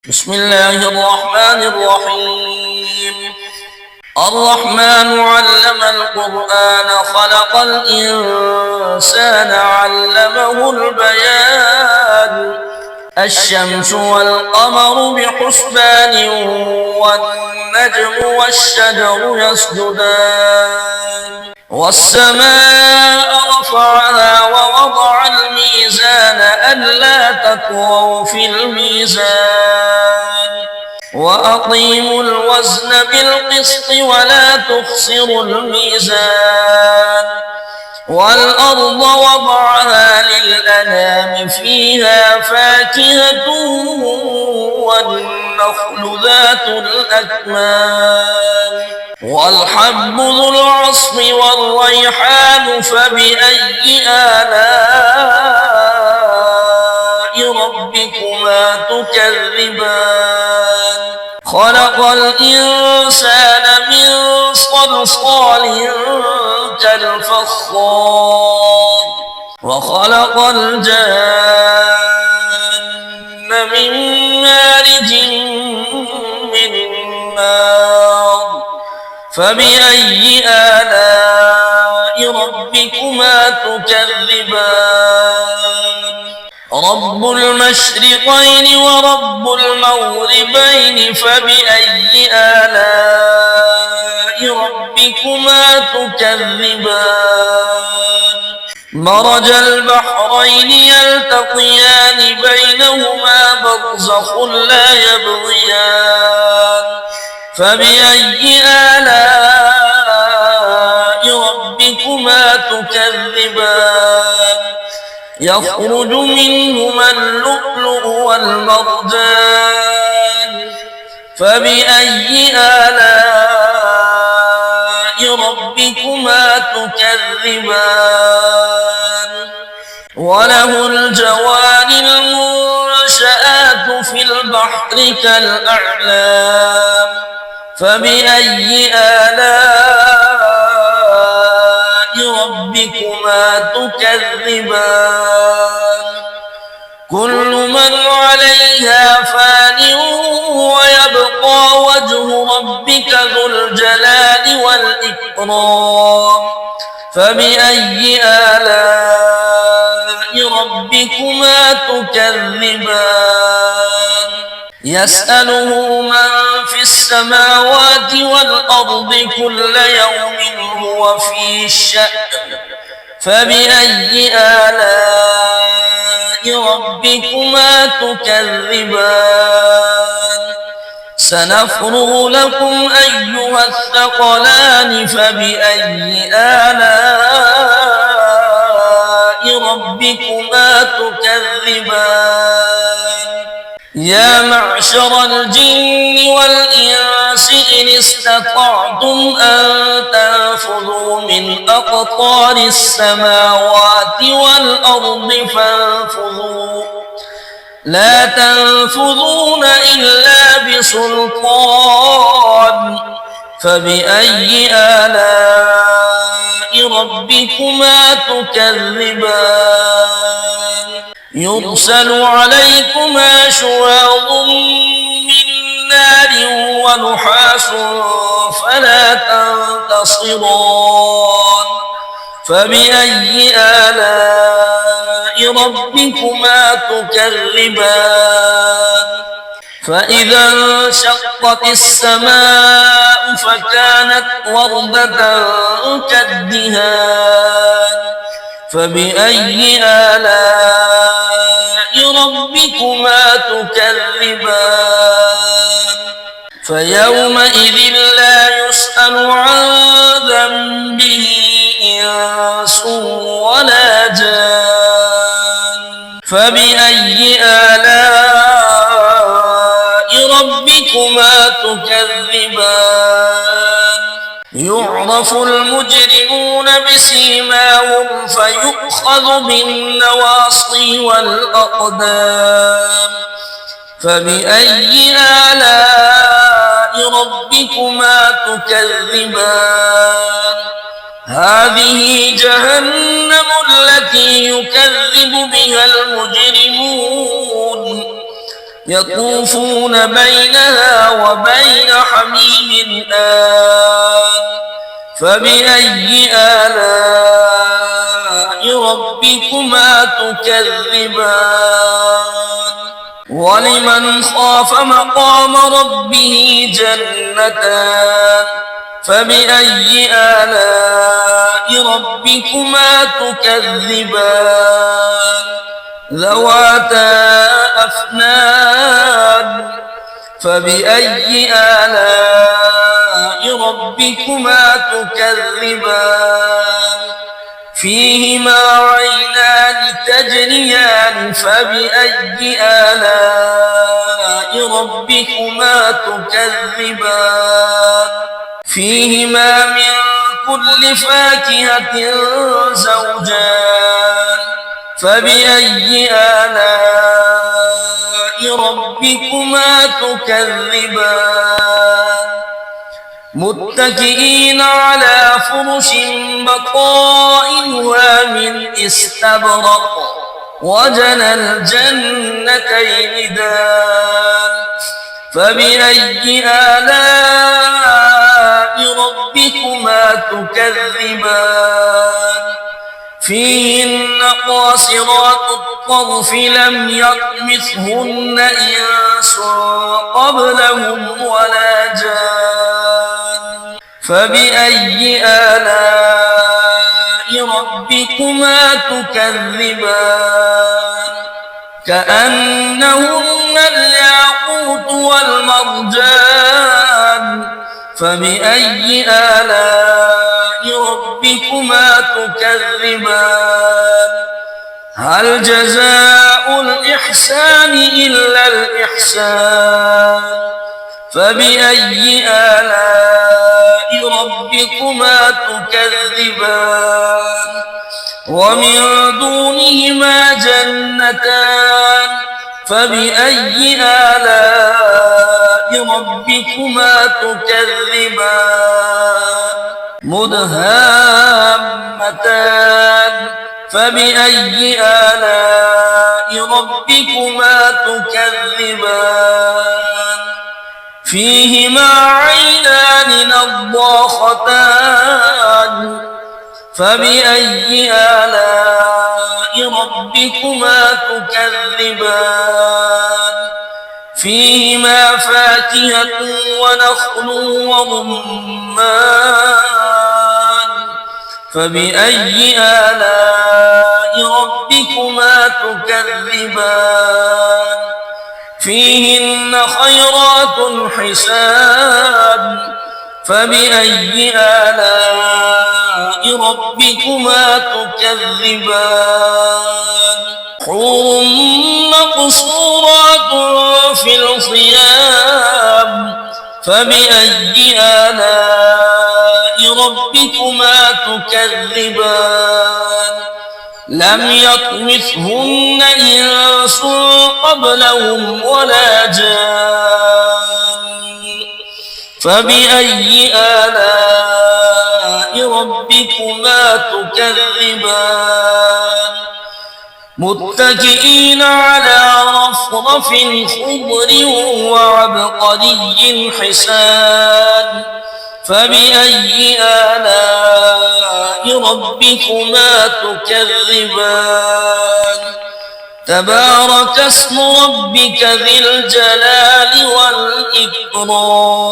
بسم الله الرحمن الرحيم. الرحمن علم القرآن خلق الإنسان علمه البيان. الشمس والقمر بحسبان والنجم والشجر يسجدان والسماء رفعها ووضع الميزان ألا تطغوا في الميزان وأقيموا الوزن بالقسط ولا تخسروا الميزان والأرض وضعها للأنام فيها فاكهة والنخل ذات الأكمام والحب ذو العصف والريحان فبأي آلاء ربكما تكذبان خلق الإنسان من صلصال كالفخار وخلق الجن من مارج من نار فبأي آلاء ربكما تكذبان رب المشرقين ورب المغربين فبأي آلاء ربكما تكذبان مرج البحرين يلتقيان بينهما برزخ لا يبغيان فبأي آلاء ربكما تكذبان يخرج منهما اللؤلؤ والمرجان فبأي آلاء ربكما تكذبان وله الجوار المنشآت في البحر كالأعلام فبأي آلاء ربكما تكذبان كل من عليها فان ويبقى وجه ربك ذو الجلال والإكرام فبأي آلاء ربكما تكذبان يسأله من في السماوات والأرض كل يوم هو في شأن فبأي آلاء ربكما تكذبان سنفرغ لكم أيها الثقلان فبأي آلاء ربكما تكذبان يا معشر الجن والإنس إن استطعتم أن تنفذوا من أقطار السماوات والأرض فانفذوا لا تنفذون إلا بسلطان فبأي آلاء ربكما تكذبان يرسل عليكما شواظ من نار ونحاس فلا تنتصران فبأي آلاء ربكما تكذبان فإذا انشقت السماء فكانت وردة كالدهان فبأي آلاء ربكما تكذبان فيومئذ لا يسأل عن ذنبه إنس ولا جان فبأي آلاء ربكما تكذبان يعرف المجرمون بسيماهم فيؤخذ بالنواصي والأقدام فبأي آلاء ربكما تكذبان هذه جهنم التي يكذب بها المجرمون يطوفون بينها وبين حميم آن فبأي آلاء ربكما تكذبان ولمن خاف مقام ربه جنتان فبأي آلاء ربكما تكذبان ذواتا أفنان فبأي آلاء ربكما تكذبان فيهما عينان تجريان فبأي آلاء ربكما تكذبان فيهما من كل فاكهة زوجان فبأي آلاء ربكما تكذبان متكئين على فرش بطائنها من استبرق وجنى الجنتين دان فبأي آلاء ربكما تكذبان فيهن قاصرات الطرف لم يطمثهن إنس قبلهم ولا جان فبأي آلاء ربكما تكذبان كأنهن الياقوت والمرجان فبأي آلاء ربكما تكذبان هل جزاء الإحسان إلا الإحسان فبأي آلاء ربكما تكذبان ومن دونهما جنتان فبأي آلاء ربكما تكذبان مدهامتان فبأي آلاء ربكما تكذبان فيهما عينان نضاختان فبأي آلاء ربكما تكذبان فيهما فاكهة ونخل ورمان فبأي آلاء ربكما تكذبان فيهن خيرات حسان فبأي آلاء ربكما تكذبان حور مقصورات في الخيام فبأي آلاء ربكما تكذبان لم يطمثهن إنس قبلهم ولا جان فبأي آلاء ربكما تكذبان متكئين على رفرف خضر وعبقري حسان فبأي آلاء ربكما تكذبان تبارك اسم ربك ذي الجلال والإكرام